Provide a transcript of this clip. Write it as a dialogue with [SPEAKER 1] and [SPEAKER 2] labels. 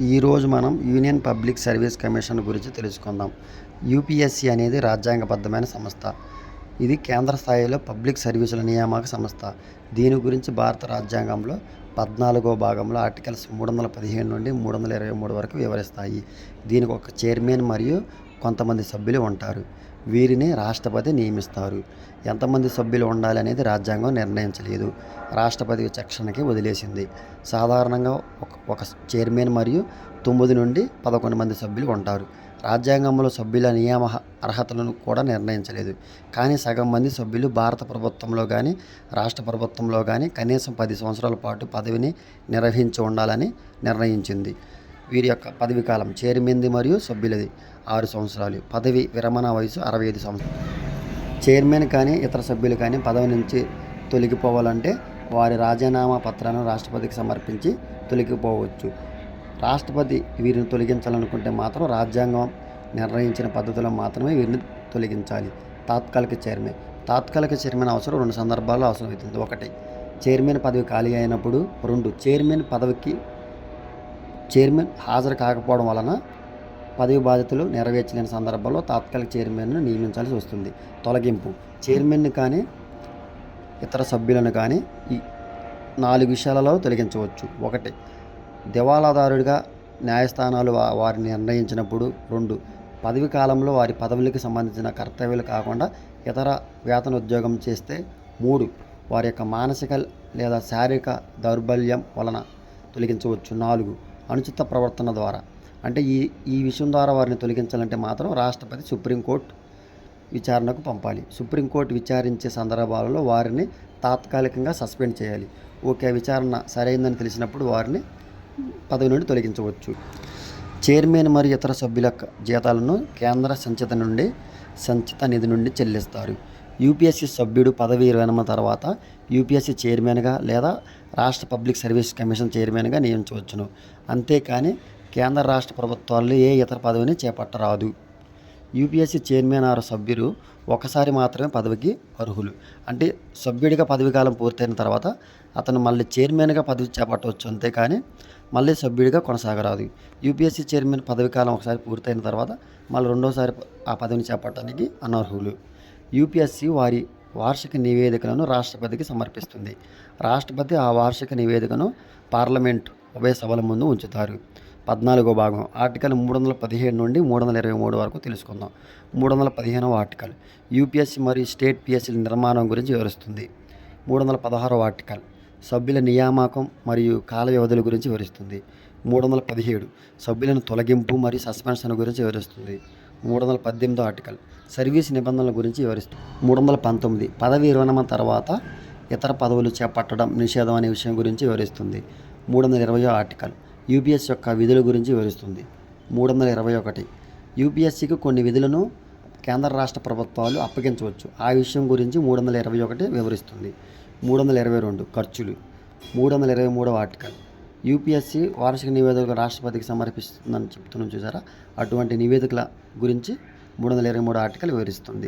[SPEAKER 1] ఈరోజు మనం union public service commission గురించి తెలుసుకుందాం. యూపీఎస్సీ అనేది రాజ్యాంగబద్ధమైన సంస్థ. ఇది కేంద్ర స్థాయిలో పబ్లిక్ సర్వీసుల నియామక సంస్థ. దీని గురించి భారత రాజ్యాంగంలో 14వ భాగంలో ఆర్టికల్స్ 315 నుండి 323 వరకు వివరిస్తాయి. దీనికి ఒక చైర్మన్ మరియు కొంతమంది సభ్యులు ఉంటారు. వీరిని రాష్ట్రపతి నియమిస్తారు. ఎంతమంది సభ్యులు ఉండాలి అనేది రాజ్యాంగం నిర్ణయించలేదు, రాష్ట్రపతి విచక్షణకి వదిలేసింది. సాధారణంగా ఒక చైర్మన్ మరియు 9 నుండి 11 మంది సభ్యులు ఉంటారు. రాజ్యాంగంలో సభ్యుల నియమ అర్హతలను కూడా నిర్ణయించలేదు, కానీ సగం మంది సభ్యులు భారత ప్రభుత్వంలో కానీ రాష్ట్ర ప్రభుత్వంలో కానీ కనీసం 10 సంవత్సరాల పాటు పదవిని నిర్వహించి ఉండాలని నిర్ణయించింది. వీరి యొక్క పదవి కాలం చైర్మన్ది మరియు సభ్యులది 6 సంవత్సరాలు. పదవి విరమణ వయసు 65 సంవత్సరాలు. చైర్మన్ కానీ ఇతర సభ్యులు కానీ పదవి నుంచి తొలగిపోవాలంటే వారి రాజీనామా పత్రాలను రాష్ట్రపతికి సమర్పించి తొలగిపోవచ్చు. రాష్ట్రపతి వీరిని తొలగించాలనుకుంటే మాత్రం రాజ్యాంగం నిర్ణయించిన పద్ధతిలో మాత్రమే వీరిని తొలగించాలి. తాత్కాలిక చైర్మన్ అవసరం 2 సందర్భాల్లో అవసరమవుతుంది. 1, చైర్మన్ పదవి ఖాళీ అయినప్పుడు. 2, చైర్మన్ హాజరు కాకపోవడం వలన పదవి బాధ్యతలు నెరవేర్చలేని సందర్భంలో తాత్కాలిక చైర్మన్ను నియమించాల్సి వస్తుంది. తొలగింపు చైర్మన్ను కానీ ఇతర సభ్యులను కానీ ఈ 4 విషయాలలో తొలగించవచ్చు. 1, దివాళాదారుడిగా న్యాయస్థానాలు వారిని నిర్ణయించినప్పుడు. 2, పదవి కాలంలో వారి పదవులకు సంబంధించిన కర్తవ్యాలు కాకుండా ఇతర వేతన ఉద్యోగం చేస్తే. 3, వారి యొక్క మానసిక లేదా శారీరక దౌర్బల్యం వలన తొలగించవచ్చు. 4, అనుచిత ప్రవర్తన ద్వారా. అంటే ఈ విషయం ద్వారా వారిని తొలగించాలంటే మాత్రం రాష్ట్రపతి సుప్రీంకోర్టు విచారణకు పంపాలి. సుప్రీంకోర్టు విచారించే సందర్భాలలో వారిని తాత్కాలికంగా సస్పెండ్ చేయాలి. ఓకే, విచారణ సరైందని తెలిసినప్పుడు వారిని పదవి నుండి తొలగించవచ్చు. చైర్మన్ మరియు ఇతర సభ్యుల జీతాలను కేంద్ర సంచిత నిధి నుండి చెల్లిస్తారు. యూపీఎస్సీ సభ్యుడు పదవి విరమణ తర్వాత యూపీఎస్సీ చైర్మన్గా లేదా రాష్ట్ర పబ్లిక్ సర్వీస్ కమిషన్ చైర్మన్గా నియమించవచ్చును. అంతేకాని కేంద్ర రాష్ట్ర ప్రభుత్వాల్లో ఏ ఇతర పదవిని చేపట్టరాదు. యూపీఎస్సీ చైర్మన్ ఆరు సభ్యులు ఒకసారి మాత్రమే పదవికి అర్హులు. అంటే సభ్యుడిగా పదవి కాలం పూర్తయిన తర్వాత అతను మళ్ళీ చైర్మన్గా పదవి చేపట్టవచ్చు, అంతేకాని మళ్ళీ సభ్యుడిగా కొనసాగరాదు. యూపీఎస్సీ చైర్మన్ పదవి కాలం ఒకసారి పూర్తయిన తర్వాత మళ్ళీ రెండోసారి ఆ పదవిని చేపట్టడానికి అనర్హులు. యూపీఎస్సీ వారి వార్షిక నివేదికలను రాష్ట్రపతికి సమర్పిస్తుంది. రాష్ట్రపతి ఆ వార్షిక నివేదికను పార్లమెంటు ఉభయ సభల ముందు ఉంచుతారు. 14వ భాగం ఆర్టికల్ 317 నుండి 323 వరకు తెలుసుకుందాం. 315వ ఆర్టికల్ యూపీఎస్సీ మరియు స్టేట్ పిఎస్సీల నిర్మాణం గురించి వివరిస్తుంది. 316వ ఆర్టికల్ సభ్యుల నియామకం మరియు కాల వ్యవధుల గురించి వివరిస్తుంది. 317 సభ్యులను తొలగింపు మరియు సస్పెన్షన్ గురించి వివరిస్తుంది. 318వ ఆర్టికల్ సర్వీస్ నిబంధనల గురించి వివరిస్తుంది. 319 పదవి విరమణ తర్వాత ఇతర పదవులు చేపట్టడం నిషేధం అనే విషయం గురించి వివరిస్తుంది. 320వ ఆర్టికల్ యూపీఎస్సీ యొక్క విధుల గురించి వివరిస్తుంది. 321 యూపీఎస్సీకి కొన్ని విధులను కేంద్ర రాష్ట్ర ప్రభుత్వాలు అప్పగించవచ్చు. ఆ విషయం గురించి 321 వివరిస్తుంది. 322 ఖర్చులు. 323వ ఆర్టికల్ యూపీఎస్సీ వార్షిక నివేదికలు రాష్ట్రపతికి సమర్పిస్తుందని చెప్తున్నాం చూసారా, అటువంటి నివేదికల గురించి 323 ఆర్టికల్ వివరిస్తుంది.